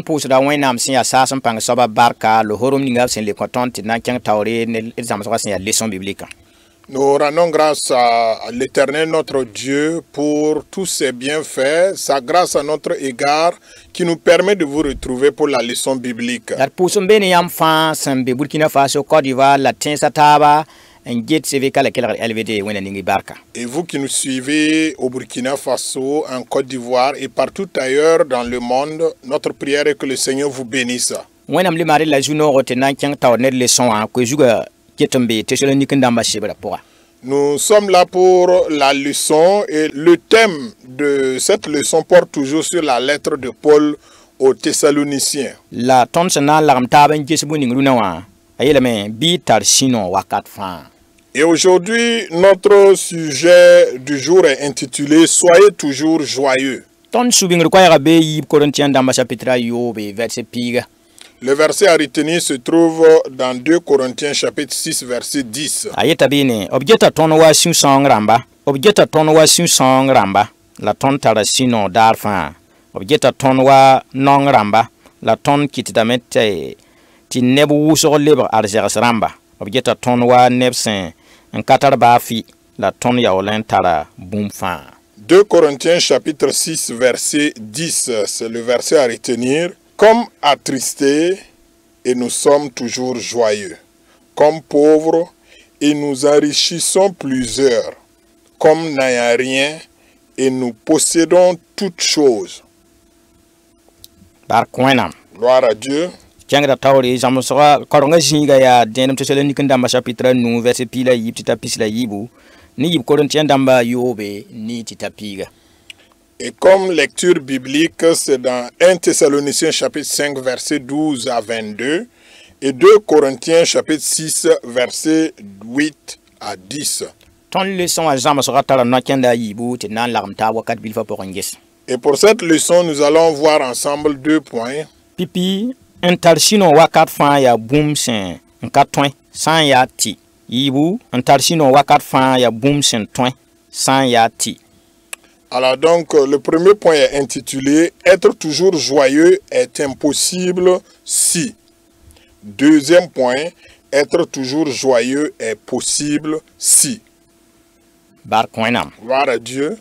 pousse da wẽnnaam sẽn yaa saas n pãng soaba barka lohorum ninga b sẽn le kõ tõnd tɩ d na n kẽng taoore ne d zãmsgã sẽn yaa leçon biblique. Nous rendons grâce à l'Éternel notre Dieu pour tous ses bienfaits, sa grâce à notre égard qui nous permet de vous retrouver pour la leçon biblique. La pousse n be ne yãmb fãa sẽn be Burkina Faso, Côte d'Ivoire la tẽesa taaba n get CVK la kelgd LVD wẽnna ning y barka. Et vous qui nous suivez au Burkina Faso, en Côte d'Ivoire et partout ailleurs dans le monde, notre prière est que le Seigneur vous bénisse. Wẽnnaam le maare la zu-noogo tɩ na n kẽng taoor ned leçon wã koe zugã Nous sommes là pour la leçon et le thème de cette leçon porte toujours sur la lettre de Paul aux Thessaloniciens. Et aujourd'hui, notre sujet du jour est intitulé « Soyez toujours joyeux ». Le verset à retenir se trouve dans 2 Corinthiens chapitre 6 verset 10. Ayeta bine, objeta ton wa sin song ramba, objeta ton wa sin song ramba, la ton tara sino darfa, objeta ton wa non ramba, la ton kitidamete ti nebu wuso libre arjeras ramba, objeta ton wa nebsen, en katar bafi, la ton yaolen tara boumfa. 2 Corinthiens chapitre 6 verset 10, c'est le verset à retenir. Comme attristés, et nous sommes toujours joyeux. Comme pauvres, et nous enrichissons plusieurs. Comme n'ayant rien, et nous possédons toutes choses. Gloire à Dieu. Et comme lecture biblique, c'est dans 1 Thessaloniciens chapitre 5 verset 12 à 22 et 2 Corinthiens chapitre 6 verset 8 à 10. Et pour cette leçon, nous allons voir ensemble 2 points. Pipi, intarsino wakat fan ya boom sen, nkatwen, san ya ti. Yibu, intarsino wakat fan ya boom sen twen, san ya ti. Alors donc, le premier point est intitulé « Être toujours joyeux est impossible si ». Deuxième point, « Être toujours joyeux est possible si ». Gloire à Dieu.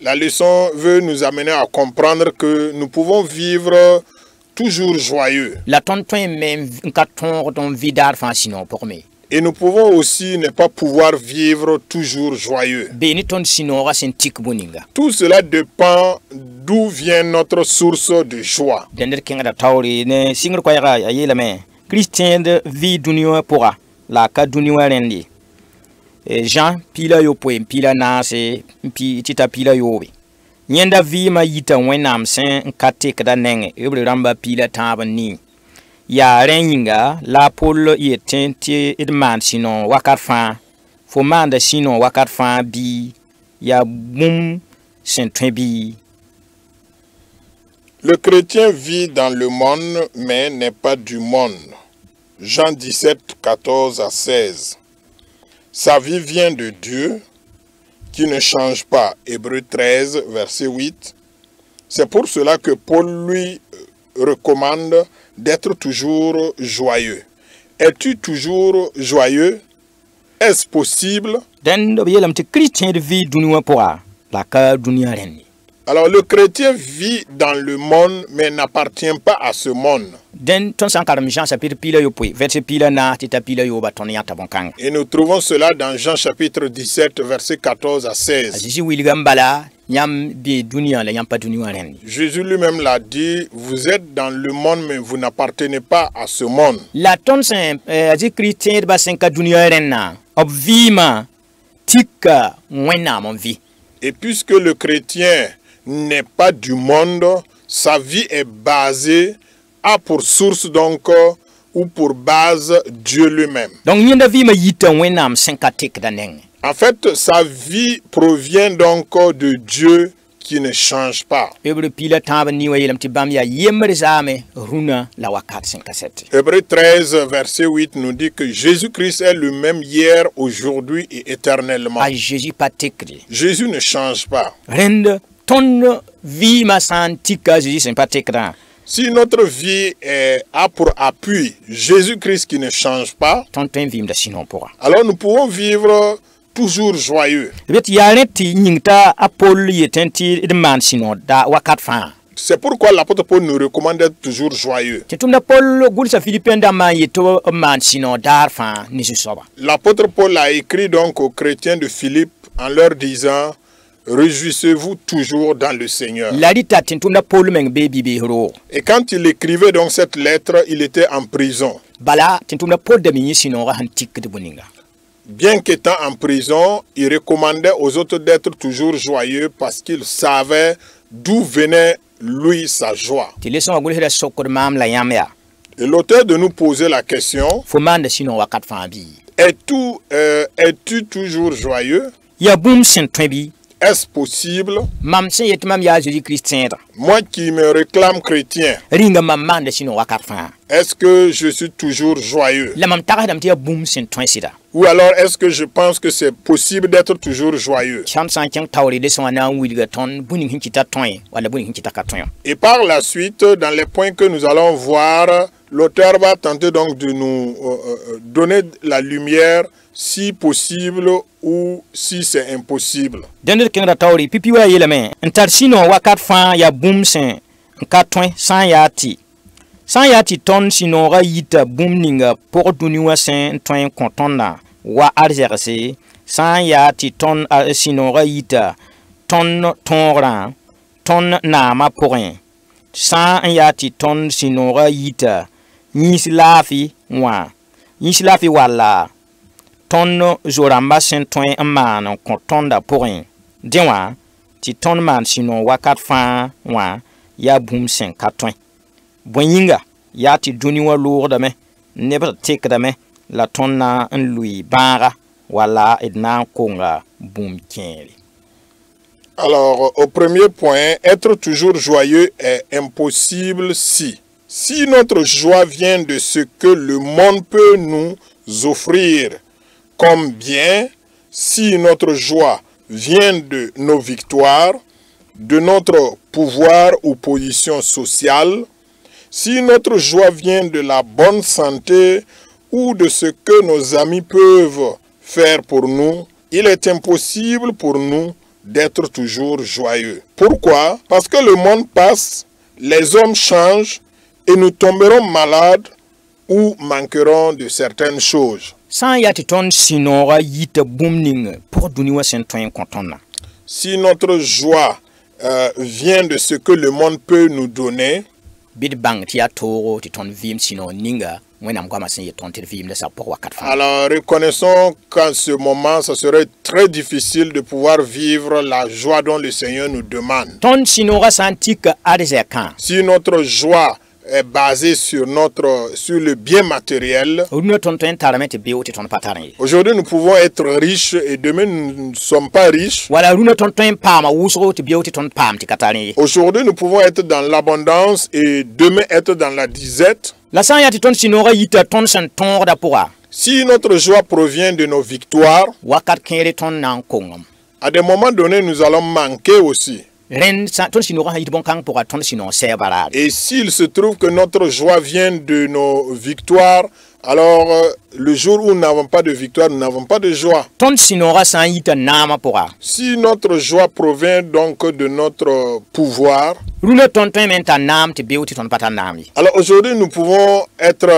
La leçon veut nous amener à comprendre que nous pouvons vivre toujours joyeux. Et nous pouvons aussi ne pas pouvoir vivre toujours joyeux. Tout cela dépend d'où vient notre source de joie. Jean pila yo poem pila nase tita pila yobe. Nyenda vi ma yita wenam sen nkate kada nenge ebre ramba pila taba ni. Ya renyinga la pol yetenti idman sinon wakat fan fo manda sinon wakat fan bi ya boum sentwen bi. Le chrétien vit dans le monde mais n'est pas du monde. Jean 17 14 à 16. Sa vie vient de Dieu qui ne change pas. Hébreux 13 verset 8. C'est pour cela que Paul lui recommande d'être toujours joyeux. Es-tu toujours joyeux? Est-ce possible? Alors le chrétien vit dans le monde mais n'appartient pas à ce monde. Et nous trouvons cela dans Jean chapitre 17 verset 14 à 16. Jésus lui-même l'a dit, vous êtes dans le monde mais vous n'appartenez pas à ce monde. Et puisque le chrétien n'est pas du monde, sa vie est basée à pour source donc ou pour base Dieu lui-même. En fait, sa vie provient donc de Dieu qui ne change pas. Hébreu pila tãab n ni wã yeelame tɩ bãmb yaa yembr zaame rũnã la wakat sẽn ka sɛte. Hébreux 13, verset 8 nous dit que Jésus-Christ est le même hier, aujourd'hui et éternellement. A Jésus pa tekre. Jésus ne change pas. Rẽnd tõnd vɩɩmã sã n tika a Jésus sẽn pa tekrã. Si notre vie a pour appui Jésus-Christ qui ne change pas, tõnd tõe n vɩɩmda sũ-noog pʋga. alors nous pouvons vivre toujours joyeux. D bet yaa rẽ tɩ yĩng t'a a Paul yetẽ tɩ d maan sũ-noog da wakat fãa. C'est pourquoi l'apôtre Paul nous recommande d'être toujours joyeux. Tɩ tʋmda Paul gʋlsa Philippiens dãmbã n yet tɩ b maan sũ-noog daar fãa ne zu-soaba. L'apôtre Paul a écrit donc aux chrétiens de Philippe en leur disant: réjouissez-vous toujours dans le Seigneur. La rɩta tɩ tʋmda Paul meng bee bi-beesro. Et quand il écrivait donc cette lettre, il était en prison. Bala tɩ tʋmda Paul dame yẽ sũ-noogã sẽn tikd bõe ninga. Bien qu'étant en prison, il recommandait aux autres d'être toujours joyeux parce qu'il savait d'où venait lui sa joie. Tɩ lesẽn wã gʋlsda sokd maam la yãmb yaa. Et l'auteur de nous poser la question: Fo maanda sũ-noog wakat fãa bɩ? es-tu toujours joyeux? Yaa bũmb sẽn tõe bɩ? Est-ce possible? Mam sẽn yet mam yaa Jésus-Christ tẽeda. Moi qui me réclame chrétien, Rĩnga mam maanda sũ-noog wakat fãa. est-ce que je suis toujours joyeux? La mam tagsdame tɩ yaa bũmb sẽn tõe sɩda. Ou alors est-ce que je pense que c'est possible d'être toujours joyeux? Sãn sã n kẽng taoore lesẽ wã na n wilga tõnd bũmb ning sẽn kɩta tõe wala bũmb ning sẽn kɩta ka tõe. Et par la suite, dans les points que nous allons voir, l'auteur va tenter donc de nous donner la lumière, si possible ou si c'est impossible. Dẽnd d kẽngda taoore pipi wã yeelame n tar sũ-noog wakat fãa yaa bũmb sẽn n ka tõe sã n yaa tɩ tõnd sũ-noogã yita bũmb ninga pʋg dũni wã sẽn n tõe n kõ tõndã wa arzɛgse, sã n yaa tɩ tõnd sũ-noogã yita tõnd tõogrã tõnd naamã pʋgẽ, sã n yaa tɩ tõnd sũ-noogã yita yĩs laafɩ wã, yĩs laafɩ walla tõnd zo-rãmbã sẽn tõe n maan n kõ tõndã pʋgẽ. Dẽ wã tɩ tõnd maan sũ-noog wakat fãa wã yaa bũmb sẽn ka tõe. Bõe yĩnga yaa tɩ dũni wã loogdame, nebd tekdame la tõnd na n lʋɩ bãaga wala d na n konga bũmb kẽere. Alors, au premier point, être toujours joyeux est impossible si notre joie vient de ce que le monde peut nous offrir comme bien, si notre joie vient de nos victoires, de notre pouvoir ou position sociale, si notre joie vient de la bonne santé ou de ce que nos amis peuvent faire pour nous, il est impossible pour nous d'être toujours joyeux. Pourquoi? Parce que le monde passe, les hommes changent et nous tomberons malades ou manqueront de certaines choses. Sã n yaa tɩ tõnd sũ-noogã yita bũmb ning pʋg dũni wã sẽn tõe n kõ tõndã. Si notre joie vient de ce que le monde peut nous donner, bɩ d bãng tɩ yaa toogo tɩ tõnd vɩɩm sũ-noog ninga wẽnnaam goamã sẽn yet tõnd tɩ d vɩɩmda sa pʋg wakat fãa. alors reconnaissons qu'en ce moment, ça serait très difficile de pouvoir vivre la joie dont le Seigneur nous demande. Tõnd sũ-noogã sã n tika arzɛkã, Si notre joie est basée sur le bien matériel, rũnã tõnd tõe n tarame tɩ beoog tɩ tõnd pa tar n ye. aujourd'hui nous pouvons être riches et demain nous ne sommes pas riches. Wala rũnã tõnd tõe n paama wʋsgo tɩ beoog tɩ tõnd paam tɩ ka tar n ye. Aujourd'hui nous pouvons être dans l'abondance et demain être dans la disette. La sã n yaa tɩ tõnd sũ-noogã yita tõnd sẽn tõogda pʋga, Si notre joie provient de nos victoires, wakat kẽere tõnd na n kongem. à des moments donnés nous allons manquer aussi. Rẽnd tõnd sũ-noogã sã yit bõn-kãng pʋga tõnd sũ-noog sɛɛba raare. Et s'il se trouve que notre joie vient de nos victoires, alors le jour où nous n'avons pas de victoire, nous n'avons pas de joie. Tõnd sũ-noogã sã n yita naamã pʋga, Si notre joie provient donc de notre pouvoir, rũnã tõnd tõe me n tar naam tɩ beoog tɩ tõnd pa tar naam ye. alors aujourd'hui nous pouvons être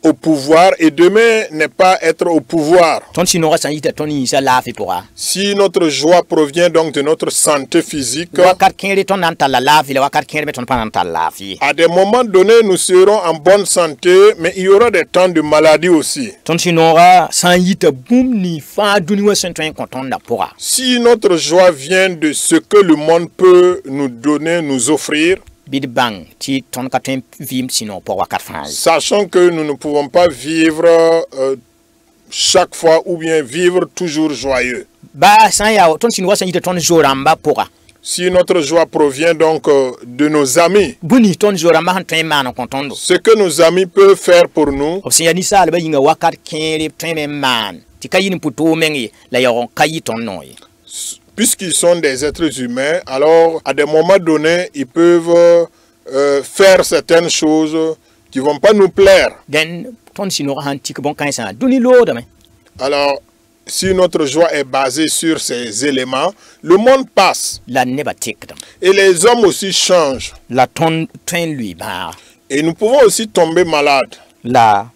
au pouvoir et demain n'est pas être au pouvoir. Tõnd sũ-noogã sã n yita tõnd yĩnsã laafɩ pʋga, Si notre joie provient donc de notre santé physique, wakat kẽere tõnd na n tar la laafɩ la wakat kẽer me tõnd pa na n tar laafɩ ye. à des moments donnés nous serons en bonne santé, mais il y aura des temps de maladie aussi. Tõnd sũ-noogã sã n yita bũmb ni fãa dũni wã sẽn tõe n kõ tõndã pʋga, Si notre joie vient de ce que le monde peut nous donner, nous offrir, bɩ d bãng tɩ tõnd ka tõe n vɩɩm sũ-noog pʋg wakat fãa ye. sachant que nous ne pouvons pas vivre chaque fois ou bien vivre toujours joyeux. Ba sã n yaa tõnd sũ-noogã sã n yita tõnd zo-rãmbã pʋga, si notre joie provient donc de nos amis, buni ton zora ma han tõe n maan n kõ tõndo ce que nos amis peuvent faire pour nous, b sẽn yaa ninsaalbã yĩnga wakat kẽere b tõe me n maan tɩ ka yɩ n pʋ-toog meng ye la yaoog ka yɩ tõnd noo ye puisqu'ils sont des êtres humains, alors à des moments donnés, ils peuvent faire certaines choses qui ne vont pas nous plaire. dẽn tõnd sũ-noog sãn tik bõn-kãensã dũni loodame Alors, si notre joie est basée sur ces éléments, le monde passe la nebã tekdame et les hommes aussi changent. la tõnd tõe n lʋɩ bãaga Et nous pouvons aussi tomber malades. la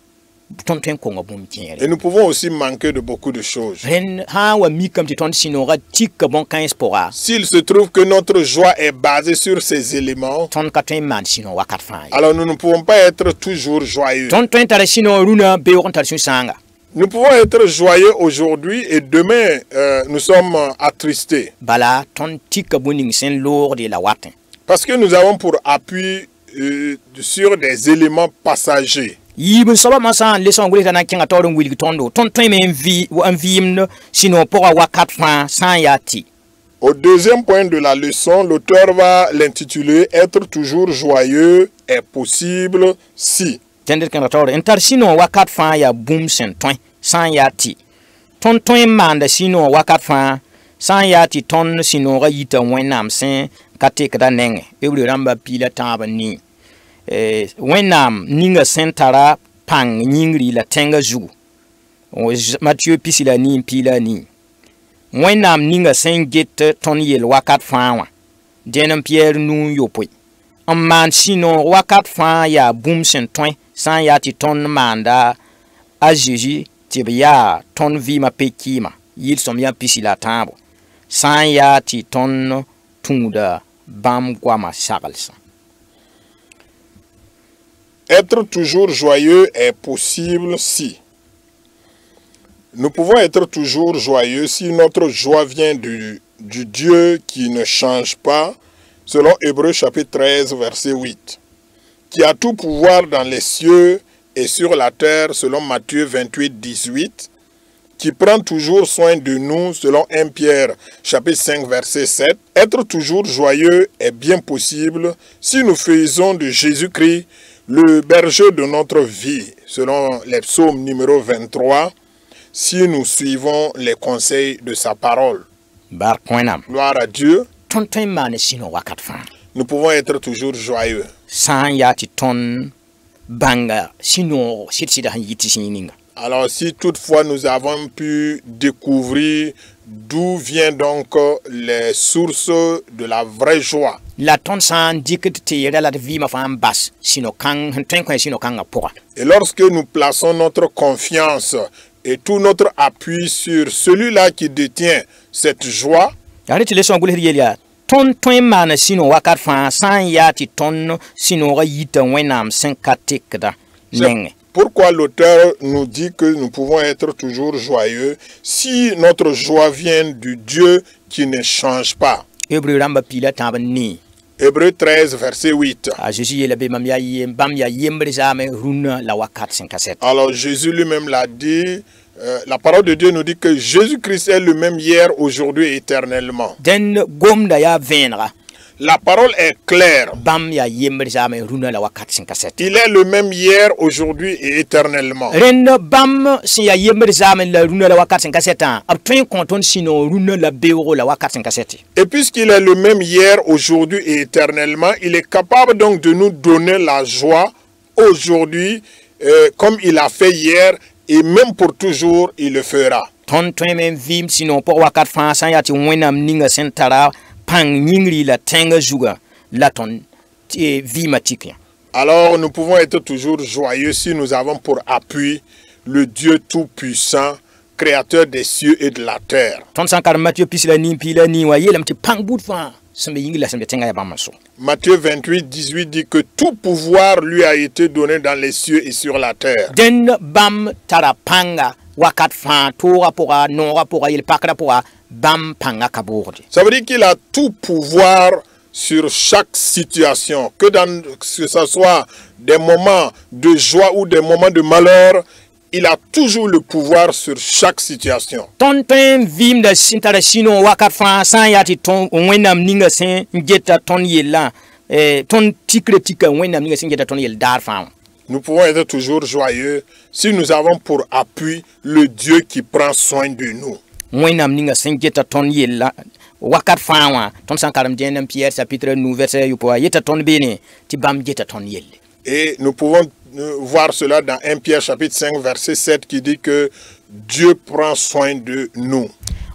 tõnd tõe n konga bũmb kẽere Et nous pouvons aussi manquer de beaucoup de choses. rẽnd sã n wa mikame tɩ tõnd sũ-noogã tik bõn-kãens pʋga S'il se trouve que notre joie est basée sur ces éléments, tõnd ka tõe n maan sũ-noog wakat fãa ye alors nous ne pouvons pas être toujours joyeux. tõnd tõe n tara sũ-noog rũnã beoog n tar sũ-sãanga Nous pouvons être joyeux aujourd'hui et demain nous sommes attristés. bala tõnd tika bũmb ning sẽn loogde la watẽ Parce que nous avons pour appui sur des éléments passagers. yiib n soaba masã n le sõng wilsda na n kẽngã taoor n wilg tõndo tõnd tõe me n vɩɩmd sũ-noog pʋga wakat fãa sã n yaa tɩ Au deuxième point de la leçon, l'auteur va l'intituler « Être toujours joyeux est possible si ». tẽnd d kẽngã taoor n tar sũ-noog wakat fãa yaa bũmb sẽn tõe sã n yaa tɩ tõnd tõe n maanda sũ-noog wakat fãa sã n yaa tɩ tõnd sũ-noogã yita wẽnnaam sẽn ka tekda nengẽ hebre rãmba piila tãab n nii wẽnnaam ninga sẽn tara pãng yĩngri la tẽngã zugu Matthieu pisi la nii piila nii wẽnnaam ninga sẽn get tõnd yel wakat fãa wã dẽn n Piyɛɛr nuu yopoe n maan sũ-noog wakat fãa yaa bũmb sẽn tõe sã n yaa tɩ tõnd maanda a Zeezi tɩ b yaa tõnd vɩɩmã pe-kɩɩmã yɩl-sõm yaa pisi la tãabo sã n yaa tɩ tõnd tũuda bãmb goamã saglsã Être toujours joyeux est possible si. Nous pouvons être toujours joyeux si notre joie vient du Dieu qui ne change pas, selon Hébreux chapitre 13, verset 8, qui a tout pouvoir dans les cieux et sur la terre, selon Matthieu 28, 18, qui prend toujours soin de nous, selon 1 Pierre chapitre 5, verset 7. Être toujours joyeux est bien possible si nous faisons de Jésus-Christ le berger de notre vie, selon les psaumes numéro 23, si nous suivons les conseils de sa parole. Gloire à Dieu. Nous pouvons être toujours joyeux. Alors si toutefois nous avons pu découvrir d'où viennent donc les sources de la vraie joie. Et lorsque nous plaçons notre confiance et tout notre appui sur celui-là qui détient cette joie, pourquoi l'auteur nous dit que nous pouvons être toujours joyeux si notre joie vient du Dieu qui ne change pas. Hébreux 13, verset 8. Alors Jésus lui-même l'a dit, la parole de Dieu nous dit que Jésus-Christ est le même hier, aujourd'hui et éternellement. La parole est claire. Il est le même hier, aujourd'hui et éternellement. Et puisqu'il est le même hier, aujourd'hui et éternellement, il est capable donc de nous donner la joie aujourd'hui, comme il a fait hier, et même pour toujours, il le fera. Alors nous pouvons être toujours joyeux si nous avons pour appui le Dieu Tout-Puissant, Créateur des cieux et de la terre. Matthieu 28, 18 dit que tout pouvoir lui a été donné dans les cieux et sur la terre. Ça veut dire qu'il a tout pouvoir sur chaque situation, que ce soit des moments de joie ou des moments de malheur, il a toujours le pouvoir sur chaque situation. Ton vim da sintara sino wakat fa san yati ton wenam ninga sen ngeta ton yela ton tikretika wenam ninga sen ngeta ton yel dar fa. Nous pouvons être toujours joyeux si nous avons pour appui le Dieu qui prend soin de nous. Wenam ninga sen ngeta ton yela wakat fa wa ton sankaram jenam Pierre chapitre 9 verset yupo yeta ton bene ti bam ngeta ton yel. Et nous pouvons voir cela dans 1 Pierre chapitre 5 verset 7 qui dit que Dieu prend soin de nous.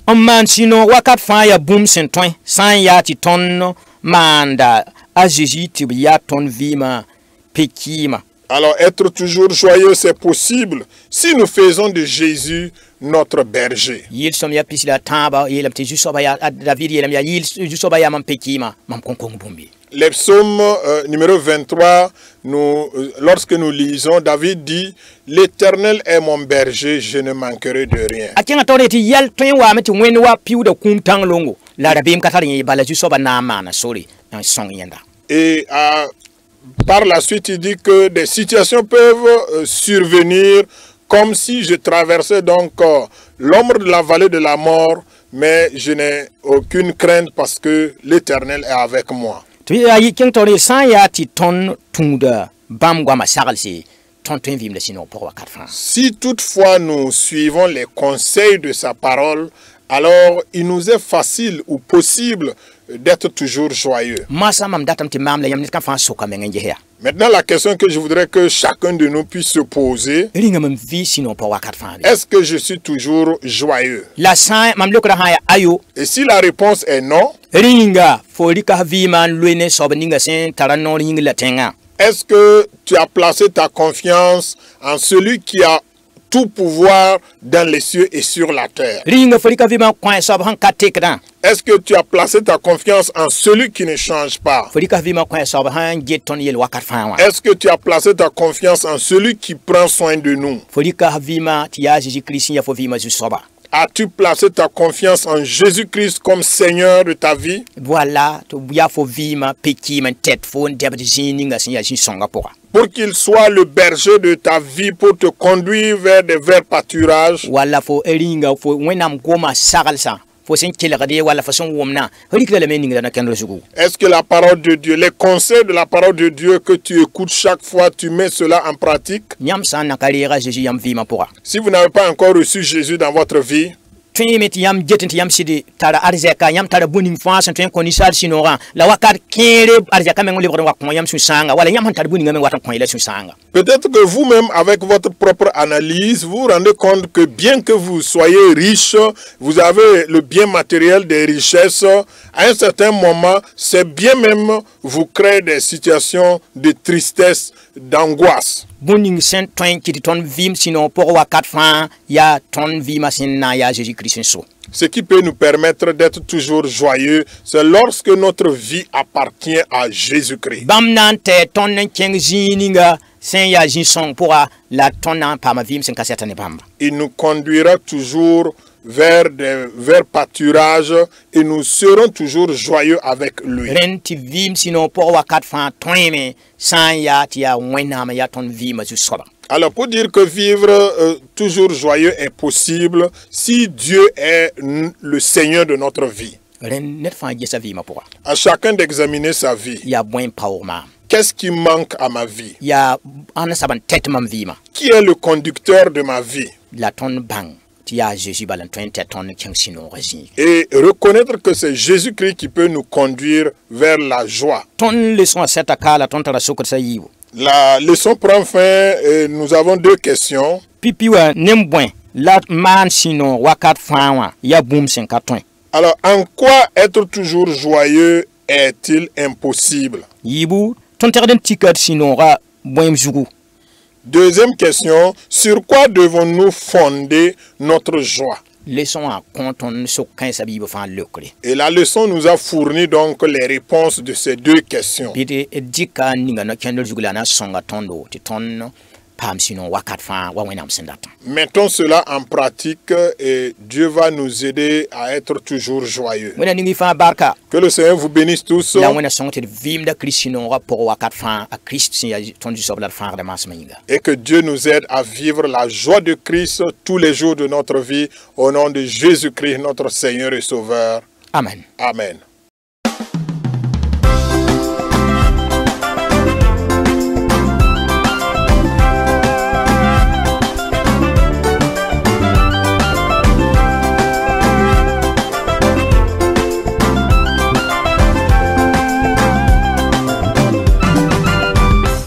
Man sino wakat fa ya boom sentoin san ya ti ton manda a Jésus ti ya ton vima pekima. Alors être toujours joyeux c'est possible si nous faisons de Jésus notre berger. Yil som ya pisila taba yelam ti jusoba ya David yelam ya yil jusoba ya mam pekima mam konkong bumbi. Les psaumes numéro 23, lorsque nous lisons, David dit, l'Éternel est mon berger, je ne manquerai de rien. Et par la suite, il dit que des situations peuvent survenir comme si je traversais donc l'ombre de la vallée de la mort, mais je n'ai aucune crainte parce que l'Éternel est avec moi. Si toutefois nous suivons les conseils de sa parole, alors il nous est facile ou possible d'être toujours joyeux. Maintenant, la question que je voudrais que chacun de nous puisse se poser, est-ce que je suis toujours joyeux? Et si la réponse est non, est-ce que tu as placé ta confiance en celui qui a tout pouvoir dans les cieux et sur la terre? Est-ce que tu as placé ta confiance en celui qui ne change pas? Est-ce que tu as placé ta confiance en celui qui prend soin de nous? As-tu placé ta confiance en Jésus-Christ comme Seigneur de ta vie? Pour qu'il soit le berger de ta vie, pour te conduire vers des verts pâturages. Est-ce que la parole de Dieu, les conseils de la parole de Dieu que tu écoutes chaque fois, tu mets cela en pratique? Si vous n'avez pas encore reçu Jésus dans votre vie, peut-être que vous-même, avec votre propre analyse, vous vous rendez compte que bien que vous soyez riche, vous avez le bien matériel des richesses, à un certain moment, c'est bien même vous créez des situations de tristesse, d'angoisse. Ce qui peut nous permettre d'être toujours joyeux, c'est lorsque notre vie appartient à Jésus-Christ. Il nous conduira toujours vers des verts pâturages et nous serons toujours joyeux avec lui. Alors pour dire que vivre toujours joyeux est possible si Dieu est le Seigneur de notre vie. À chacun d'examiner sa vie. Qu'est-ce qui manque à ma vie? Qui est le conducteur de ma vie? Et reconnaître que c'est Jésus-Christ qui peut nous conduire vers la joie. La leçon prend fin et nous avons deux questions. Alors, en quoi être toujours joyeux est-il impossible? Deuxième question, sur quoi devons-nous fonder notre joie? Et la leçon nous a fourni donc les réponses de ces deux questions. paam sino wakat fãa wa wẽnnaam sẽn datã. Mettons cela en pratique et Dieu va nous aider à être toujours joyeux. Wẽnna ning y fãa barka. Que le Seigneur vous bénisse tous. La wẽnna sõng tɩ d vɩɩmda Kirist sũ-noogã pʋg wakat fãa a Kirist sẽn yaa tõnd zu-soab la d fãagda maasmã yĩnga. Et que Dieu nous aide à vivre la joie de Christ tous les jours de notre vie au nom de Jésus-Christ, notre Seigneur et Sauveur. Amen. Amen.